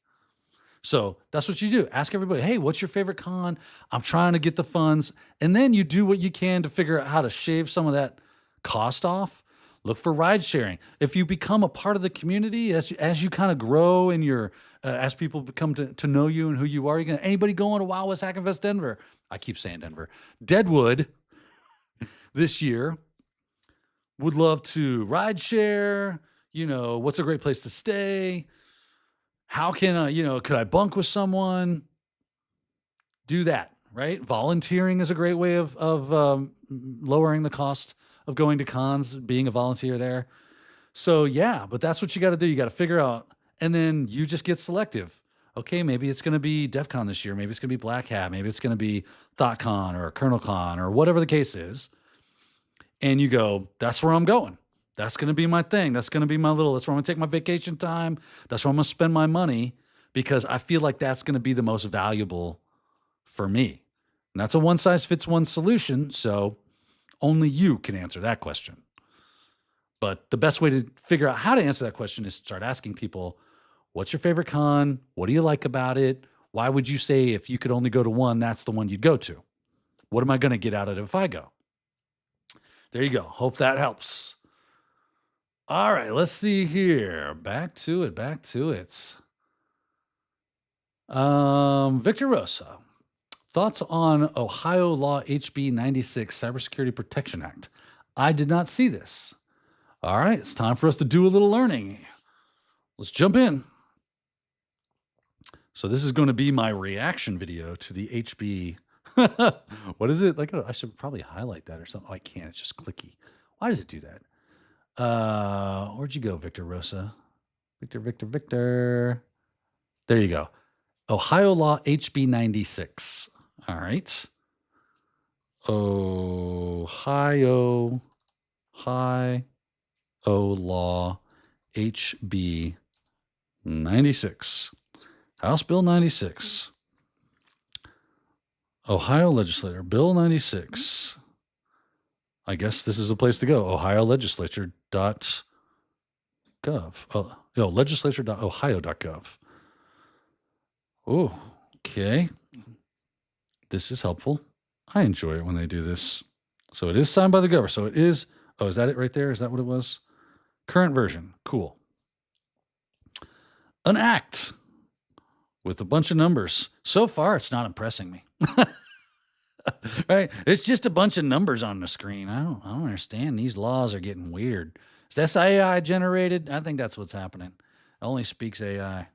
So that's what you do. Ask everybody, hey, what's your favorite con? I'm trying to get the funds. And then you do what you can to figure out how to shave some of that cost off. Look for ride sharing. If you become a part of the community, as you kind of grow in your, as people become to know you and who you are, anybody going to Wild West Hackin' Fest Denver? I keep saying Denver. Deadwood this year. Would love to ride share. What's a great place to stay? How can I, could I bunk with someone? Do that, right? Volunteering is a great way of lowering the cost of going to cons, being a volunteer there. So yeah, but that's what you got to do. You got to figure out, and then you just get selective. Okay, maybe it's going to be DEF CON this year. Maybe it's going to be Black Hat. Maybe it's going to be ThoughtCon or KernelCon or whatever the case is. And you go, that's where I'm going. That's going to be my thing. That's going to be that's where I'm going to take my vacation time. That's where I'm going to spend my money because I feel like that's going to be the most valuable for me. And that's a one size fits one solution. So only you can answer that question. But the best way to figure out how to answer that question is start asking people, what's your favorite con? What do you like about it? Why would you say if you could only go to one, that's the one you'd go to? What am I going to get out of it if I go? There you go. Hope that helps. All right, let's see here. Back to it. Victor Rosa. Thoughts on Ohio Law HB 96 Cybersecurity Protection Act? I did not see this. All right, it's time for us to do a little learning. Let's jump in. So this is going to be my reaction video to the HB. What is it? I should probably highlight that or something. Oh, I can't. It's just clicky. Why does it do that? Where'd you go, Victor Rosa? Victor. There you go. Ohio Law HB 96. All right. Ohio Law HB 96. House Bill 96. Ohio Legislature, Bill 96. I guess this is a place to go. OhioLegislature.gov. Legislature.ohio.gov. Oh, okay. This is helpful. I enjoy it when they do this. So it is signed by the governor. So it is. Oh, is that it right there? Is that what it was? Current version. Cool. An act with a bunch of numbers. So far, it's not impressing me. Right? It's just a bunch of numbers on the screen. I don't understand. These laws are getting weird. Is this AI generated? I think that's what's happening. It only speaks AI.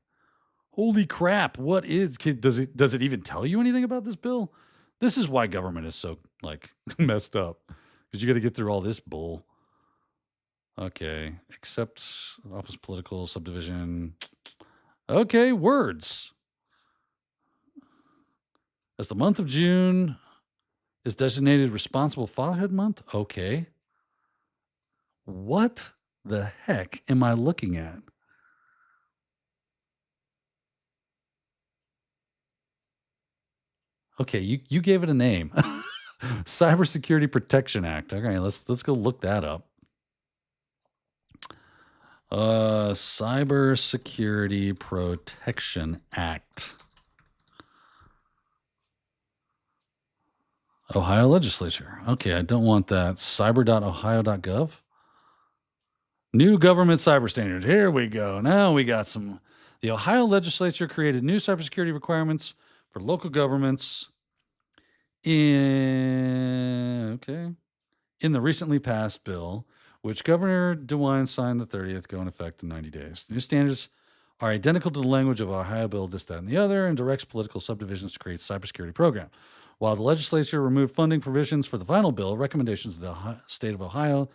Holy crap. What does it even tell you anything about this bill? This is why government is so messed up. Because you got to get through all this bull. Okay. Accept office political subdivision. Okay. Words. As the month of June is designated Responsible Fatherhood Month. Okay. What the heck am I looking at? Okay, you gave it a name. Cybersecurity Protection Act. Okay, let's go look that up. Cybersecurity Protection Act. Ohio legislature. Okay, I don't want that. cyber.ohio.gov. New government cyber standards. Here we go. Now we got some. The Ohio legislature created new cybersecurity requirements for local governments in the recently passed bill, which Governor DeWine signed the 30th, go in effect in 90 days. The new standards are identical to the language of Ohio Bill this, that, and the other, and directs political subdivisions to create a cybersecurity program. While the legislature removed funding provisions for the final bill, recommendations of the state of Ohio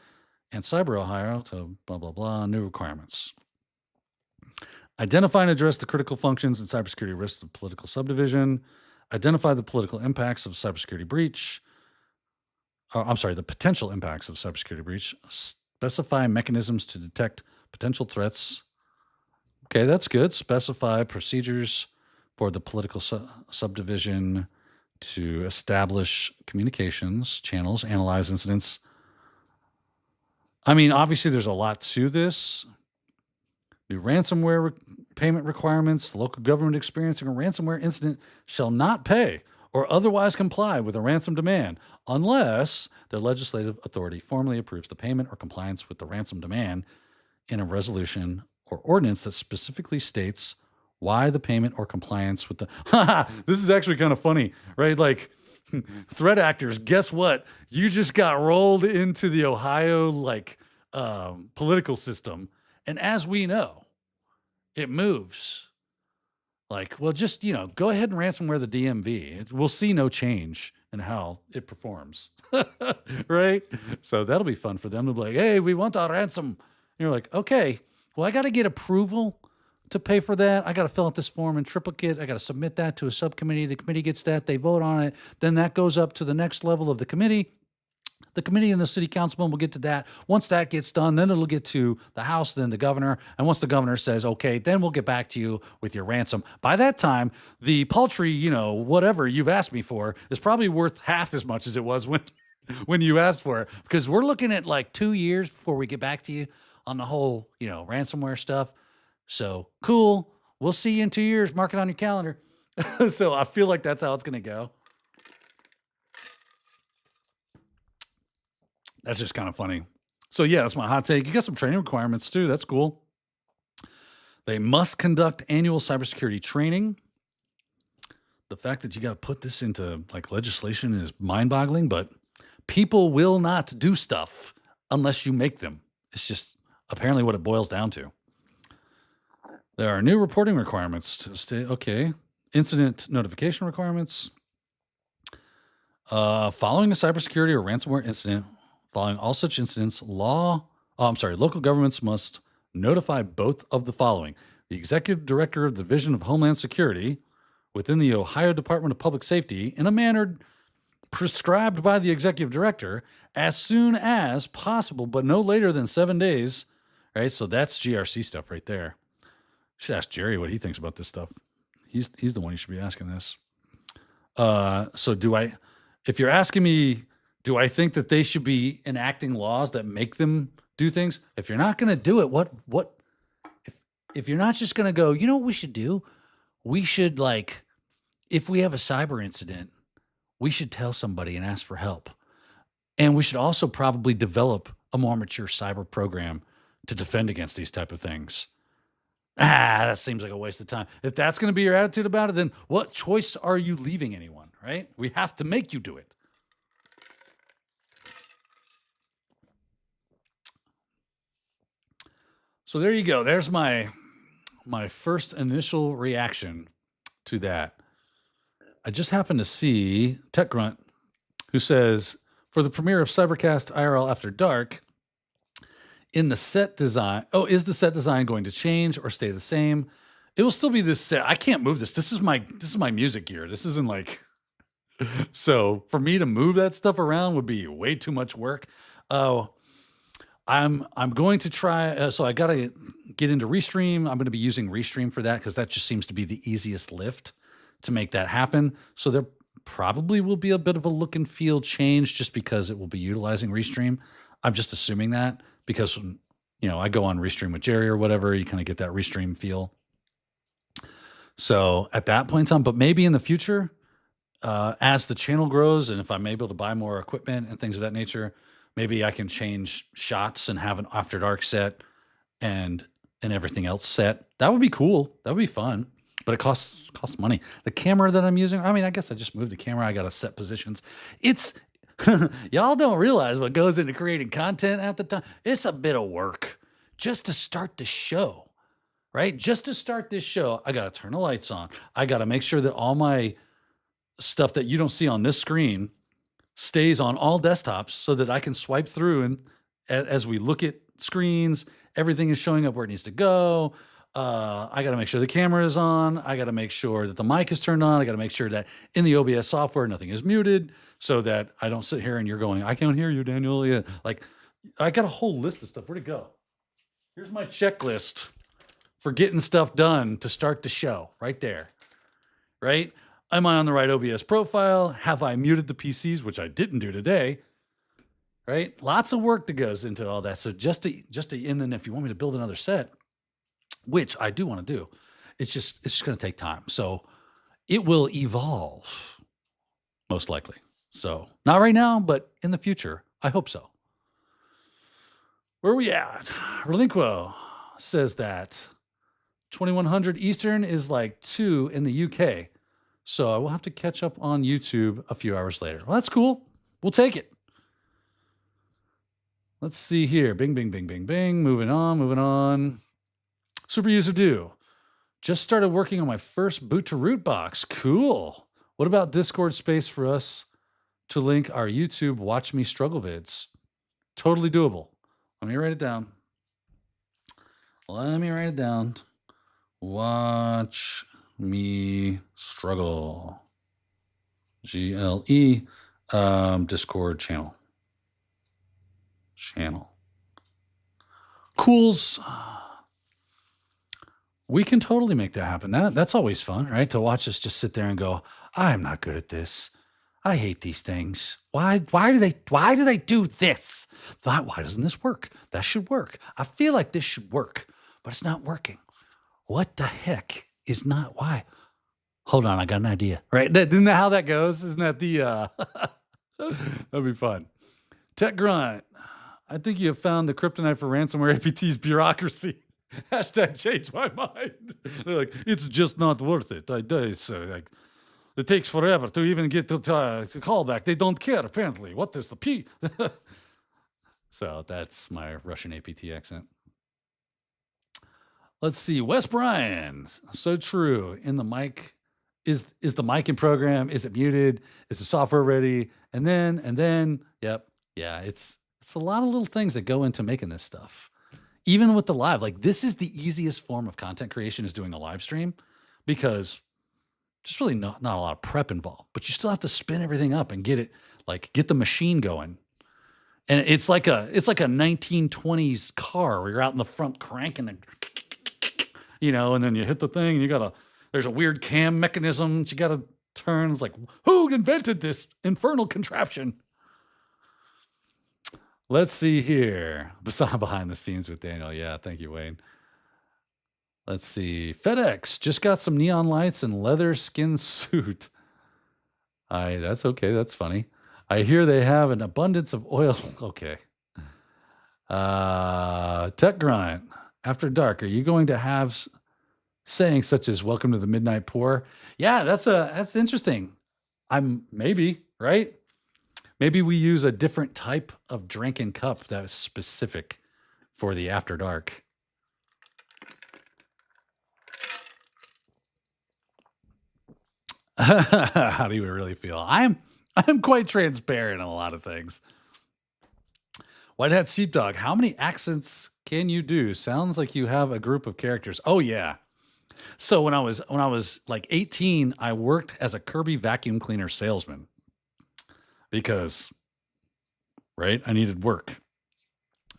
and Cyber Ohio to blah, blah, blah, new requirements. Identify and address the critical functions and cybersecurity risks of political subdivision. Identify the political impacts of cybersecurity breach. The potential impacts of cybersecurity breach. Specify mechanisms to detect potential threats. Okay, that's good. Specify procedures for the political subdivision to establish communications channels, analyze incidents. I mean, obviously, there's a lot to this. New ransomware payment requirements. The local government experiencing a ransomware incident shall not pay or otherwise comply with a ransom demand unless their legislative authority formally approves the payment or compliance with the ransom demand in a resolution or ordinance that specifically states why the payment or compliance with the... This is actually kind of funny, right? Like, threat actors, guess what? You just got rolled into the Ohio, political system. And as we know, it moves. Like, well, just, go ahead and ransomware the DMV. We'll see no change in how it performs, right? So that'll be fun for them to be like, hey, we want our ransom. And you're like, okay, well, I got to get approval to pay for that. I got to fill out this form in triplicate. I got to submit that to a subcommittee. The committee gets that. They vote on it. Then that goes up to the next level of the committee. The committee and the city councilman will get to that. Once that gets done, then it'll get to the House, then the governor. And once the governor says, okay, then we'll get back to you with your ransom. By that time, the paltry, whatever you've asked me for is probably worth half as much as it was when you asked for it. Because we're looking at like 2 years before we get back to you on the whole, ransomware stuff. So cool. We'll see you in 2 years. Mark it on your calendar. So I feel like that's how it's going to go. That's just kind of funny. So yeah, that's my hot take. You got some training requirements too. That's cool. They must conduct annual cybersecurity training. The fact that you got to put this into legislation is mind-boggling, but people will not do stuff unless you make them. It's just apparently what it boils down to. There are new reporting requirements to stay. Okay. Incident notification requirements. Following a cybersecurity or ransomware incident, following all such incidents, local governments must notify both of the following: the executive director of the Division of Homeland Security within the Ohio Department of Public Safety in a manner prescribed by the executive director as soon as possible, but no later than 7 days. Right? So that's GRC stuff right there. Should ask Jerry what he thinks about this stuff. He's the one you should be asking this. So if you're asking me, do I think that they should be enacting laws that make them do things? If you're not going to do it, if you're not just going to go, you know what we should do? We should if we have a cyber incident, we should tell somebody and ask for help. And we should also probably develop a more mature cyber program to defend against these type of things. That seems like a waste of time. If that's going to be your attitude about it, then what choice are you leaving anyone, right? We have to make you do it. So there you go. There's my first initial reaction to that. I just happened to see Tech Grunt, who says, for the premiere of CyberCast IRL After Dark, is the set design going to change or stay the same? It will still be this set. I can't move this. This is my music gear. This isn't so for me to move that stuff around would be way too much work. I'm going to try. So I got to get into Restream. I'm going to be using Restream for that because that just seems to be the easiest lift to make that happen. So they're probably will be a bit of a look and feel change just because it will be utilizing Restream. I'm just assuming that because, I go on Restream with Jerry or whatever, you kind of get that Restream feel. So at that point in time, but maybe in the future, as the channel grows and if I'm able to buy more equipment and things of that nature, maybe I can change shots and have an After Dark set and everything else set. That would be cool. That would be fun. But it costs money. The camera that I'm using, I mean, I guess I just moved the camera. I got to set positions. It's y'all don't realize what goes into creating content at the time. It's a bit of work just to start the show, right? Just to start this show, I got to turn the lights on. I got to make sure that all my stuff that you don't see on this screen stays on all desktops so that I can swipe through and as we look at screens, everything is showing up where it needs to go. I got to make sure the camera is on. I got to make sure that the mic is turned on. I got to make sure that in the OBS software, nothing is muted so that I don't sit here and you're going, I can't hear you, Daniel. Yeah. Like I got a whole list of stuff. Where'd it go? Here's my checklist for getting stuff done to start the show right there. Right? Am I on the right OBS profile? Have I muted the PCs, which I didn't do today? Right? Lots of work that goes into all that. So and then if you want me to build another set, which I do want to do, it's just going to take time. So it will evolve most likely. So not right now, but in the future, I hope so. Where are we at? Relinquo says that 2100 Eastern is like 2 in the UK. So I will have to catch up on YouTube a few hours later. Well, that's cool. We'll take it. Let's see here. Bing, bing, bing, bing, bing. Moving on. Super User Do. Just started working on my first boot to root box. Cool. What about Discord space for us to link our YouTube Watch Me Struggle vids? Totally doable. Let me write it down. Watch me struggle. GLE. Discord channel. Cools. We can totally make that happen. That's always fun, right? To watch us just sit there and go, I'm not good at this. I hate these things. Why do they do this? Why doesn't this work? That should work. I feel like this should work, but it's not working. What the heck is not why? Hold on, I got an idea. Right? Isn't that how that goes? Isn't that the that'd be fun. Tech Grunt. I think you have found the kryptonite for ransomware APT's bureaucracy. Hashtag change my mind. They're like, it's just not worth it. It takes forever to even get to call back. They don't care, apparently. What is the P? So that's my Russian APT accent. Let's see. Wes Bryan. So true. In the mic. Is the mic in program? Is it muted? Is the software ready? And then, yep. Yeah, it's a lot of little things that go into making this stuff. Even with the live, like this is the easiest form of content creation is doing a live stream because just really not a lot of prep involved, but you still have to spin everything up and get the machine going. And it's like a 1920s car where you're out in the front cranking and, and then you hit the thing and there's a weird cam mechanism that you got to turn. It's like, who invented this infernal contraption? Let's see here. Behind the scenes with Daniel. Yeah, thank you, Wayne. Let's see. FedEx just got some neon lights and leather skin suit. That's okay. That's funny. I hear they have an abundance of oil. Okay. Tech Grind. After dark, are you going to have sayings such as "Welcome to the Midnight Pour"? Yeah, that's interesting. Maybe, right? Maybe we use a different type of drinking cup that is specific for the After Dark. How do you really feel? I'm quite transparent on a lot of things. White Hat Sheepdog, how many accents can you do? Sounds like you have a group of characters. Oh yeah. So when I was like 18, I worked as a Kirby vacuum cleaner salesman. Because, right, I needed work.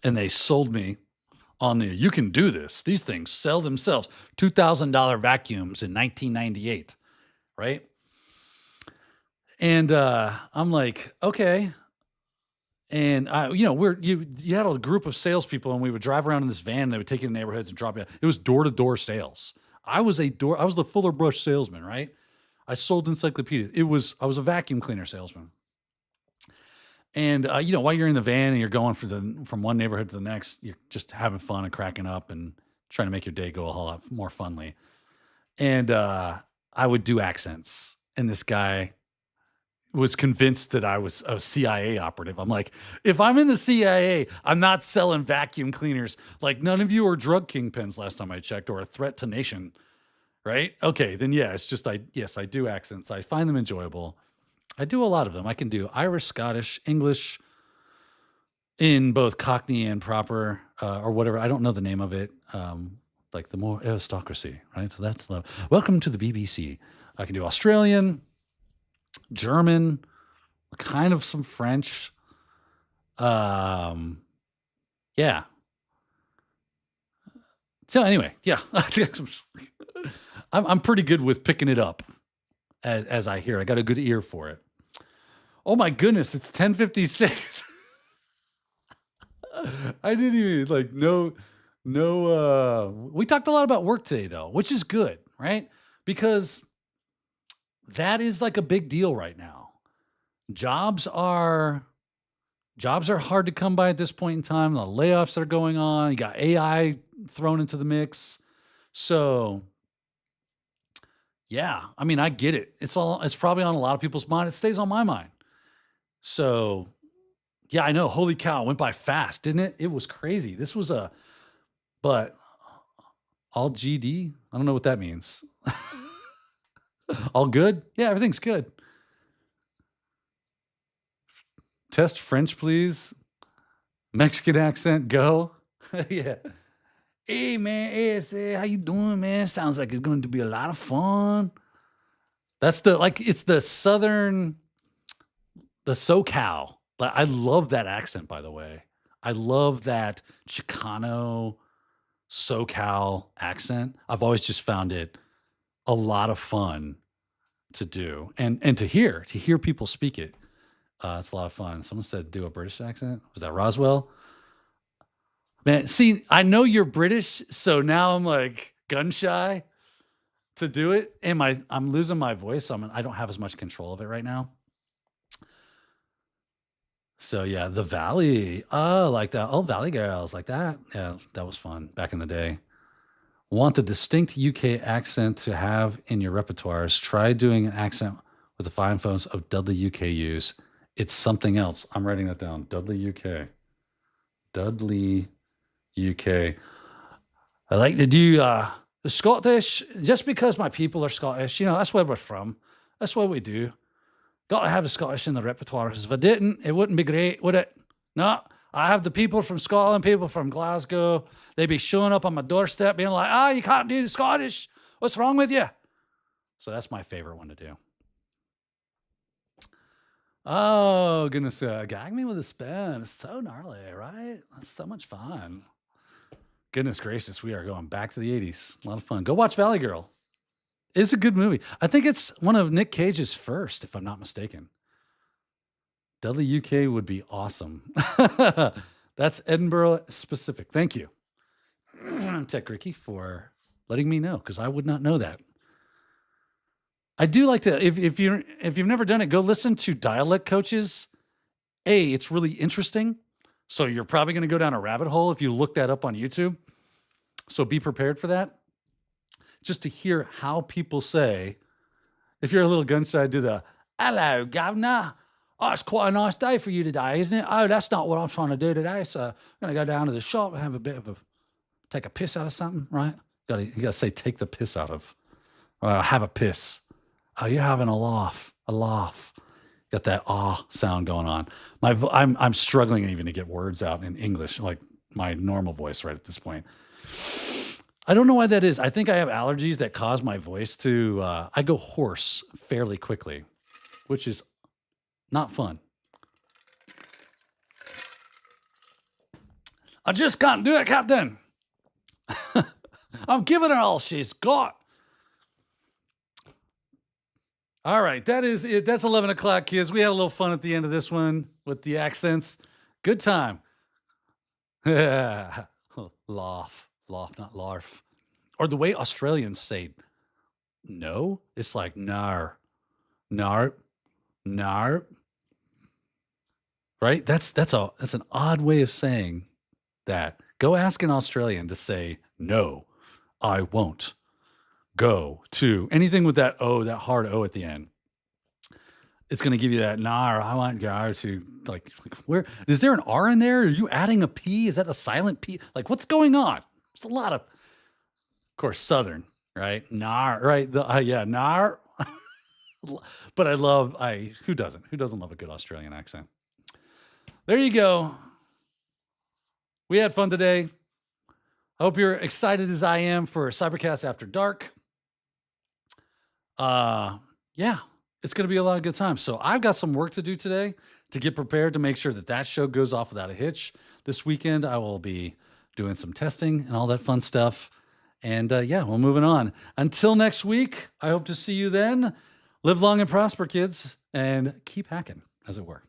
And they sold me on you can do this. These things sell themselves. $2,000 vacuums in 1998, right? And I'm like, okay. And you had a group of salespeople, and we would drive around in this van. And they would take you to neighborhoods and drop you. It was door to door sales. I was the Fuller Brush salesman, right? I sold encyclopedias. I was a vacuum cleaner salesman. And while you're in the van and you're going from one neighborhood to the next, you're just having fun and cracking up and trying to make your day go a whole lot more funly. And I would do accents, and this guy was convinced that I was a CIA operative. I'm like, if I'm in the CIA, I'm not selling vacuum cleaners. Like, none of you are drug kingpins last time I checked, or a threat to nation, right? Okay, then yeah, it's just I do accents. I find them enjoyable. I do a lot of them. I can do Irish, Scottish, English, in both Cockney and proper, or whatever. I don't know the name of it. Like the more aristocracy, right? So that's welcome to the BBC. I can do Australian, German, kind of some French. Yeah. So anyway, yeah, I'm pretty good with picking it up as I hear. I got a good ear for it. Oh my goodness, it's 10:56. I didn't even no. We talked a lot about work today though, which is good, right? Because that is like a big deal right now. Jobs are hard to come by at this point in time. The layoffs that are going on. You got AI thrown into the mix. So yeah, I mean, I get it. It's probably on a lot of people's mind. It stays on my mind. So yeah, I know. Holy cow, it went by fast, didn't it? It was crazy. But all GD? I don't know what that means. All good? Yeah, everything's good. Test French, please. Mexican accent, go. Yeah. Hey, man, hey, how you doing, man? Sounds like it's going to be a lot of fun. That's it's the southern, the SoCal. I love that accent, by the way. I love that Chicano SoCal accent. I've always just found it a lot of fun to do and to hear people speak it. It's a lot of fun. Someone said do a British accent. Was that Roswell? Man, see, I know you're British, so now I'm like gun shy to do it, and I'm losing my voice. So I don't have as much control of it right now. So yeah, the Valley. Oh, like that. Oh, Valley Girls, like that. Yeah, that was fun back in the day. Want a distinct UK accent to have in your repertoires? Try doing an accent with the fine phones of Dudley UK use. It's something else. I'm writing that down. Dudley UK. Dudley UK. I like to do the Scottish just because my people are Scottish. That's where we're from. That's what we do. Got to have the Scottish in the repertoire. Because if I didn't, it wouldn't be great, would it? No. I have the people from Scotland, people from Glasgow. They'd be showing up on my doorstep being like, you can't do the Scottish. What's wrong with you? So that's my favorite one to do. Oh, goodness. Gag me with a spoon. It's so gnarly, right? That's so much fun. Goodness gracious, we are going back to the 80s. A lot of fun. Go watch Valley Girl. It's a good movie. I think it's one of Nick Cage's first, if I'm not mistaken. Dudley UK would be awesome. That's Edinburgh specific. Thank you, Tech Ricky, for letting me know, because I would not know that. I do like to, if you've never done it, go listen to Dialect Coaches. It's really interesting. So you're probably going to go down a rabbit hole if you look that up on YouTube. So be prepared for that. Just to hear how people say, if you're a little gun shy, do the, hello, governor. Oh, it's quite a nice day for you today, isn't it? Oh, that's not what I'm trying to do today. So I'm going to go down to the shop and have take a piss out of something, right? You got to say, take the piss out of, have a piss. Oh, you're having a laugh. Got that sound going on. I'm struggling even to get words out in English, like my normal voice right at this point. I don't know why that is. I think I have allergies that cause my voice to, I go hoarse fairly quickly, which is not fun. I just can't do it, Captain. I'm giving her all she's got. All right, that is it. That's 11 o'clock, kids. We had a little fun at the end of this one with the accents. Good time. Laugh, not larf. Or the way Australians say no, it's like nar, nar, nar. Right? That's an odd way of saying that. Go ask an Australian to say no, I won't go to anything with that O, that hard O at the end. It's going to give you that nar. I want go to like where is there an R in there? Are you adding a P? Is that a silent P? Like what's going on? There's a lot of course, Southern, right? Nar, right? Yeah, nar. But who doesn't love a good Australian accent? There you go. We had fun today. I hope you're excited as I am for CyberCast After Dark. Yeah, it's going to be a lot of good times. So I've got some work to do today to get prepared to make sure that show goes off without a hitch. This weekend, I will be doing some testing and all that fun stuff. And yeah, we're moving on. Until next week, I hope to see you then. Live long and prosper, kids, and keep hacking, as it were.